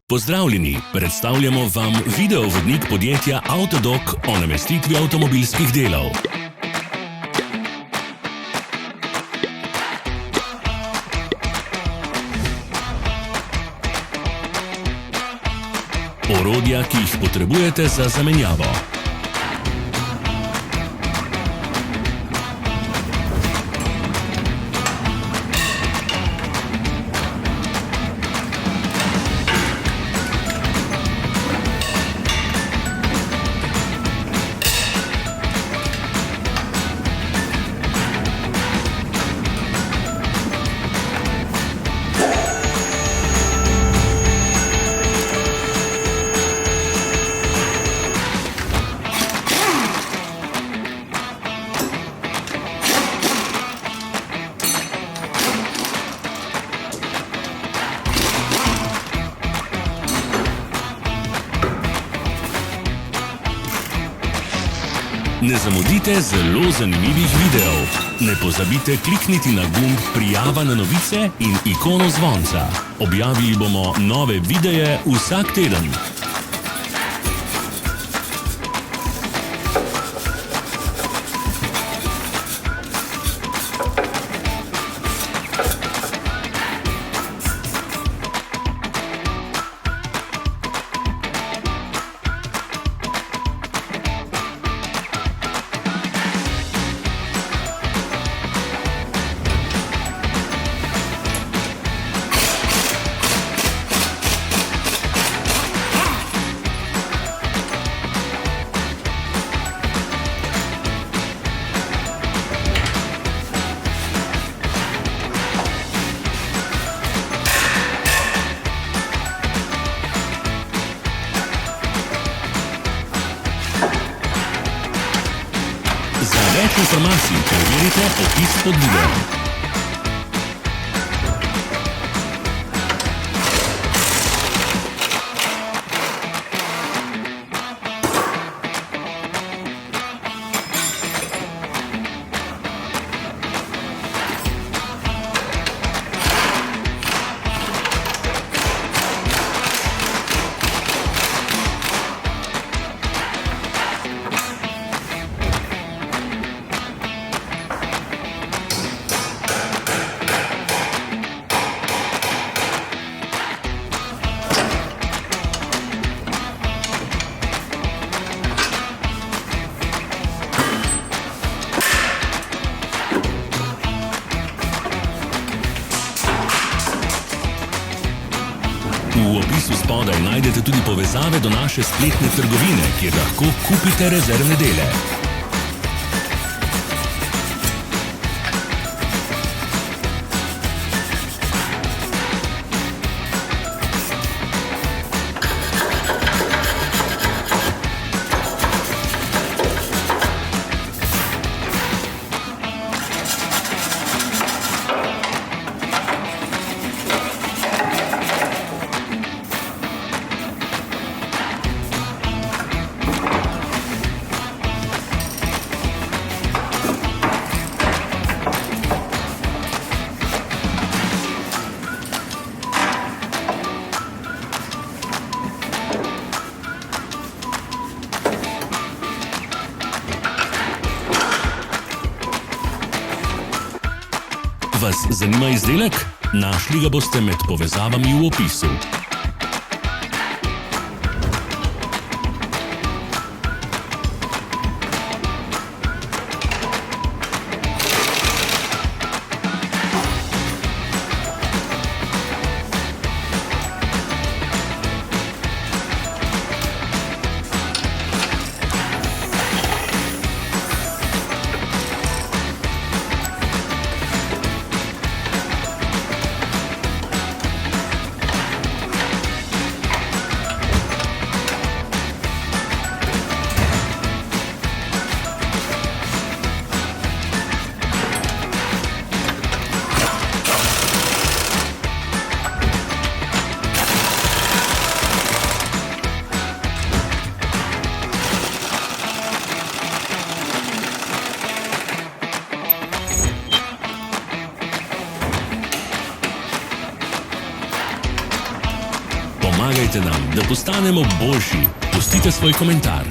Pozdravljeni, predstavljamo vam videovodnik podjetja Avtodok o namestitvi avtomobilskih delov. Orodja, ki jih potrebujete za zamenjavo. Ne zamudite zelo zanimivih videov. Ne pozabite klikniti na gumb Prijava na novice in ikono zvonca. Objavili bomo nove videe vsak teden. Za več informacij preverite opis pod videom. V opisu spodaj najdete tudi povezave do naše spletne trgovine, kjer lahko kupite rezervne dele. Vas zanima izdelek? Našli ga boste med povezavami v opisu. Pomagajte nam, da postanemo boljši. Pustite svoj komentar.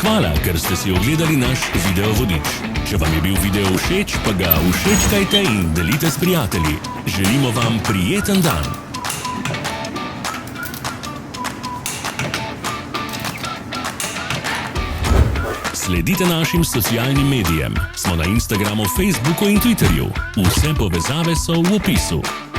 Hvala, ker ste si ogledali naš video vodič. Če vam je bil video všeč, pa ga všečkajte in delite s prijatelji. Želimo vam prijeten dan. Sledite našim socialnim medijem. Smo na Instagramu, Facebooku in Twitterju. Vse povezave so v opisu.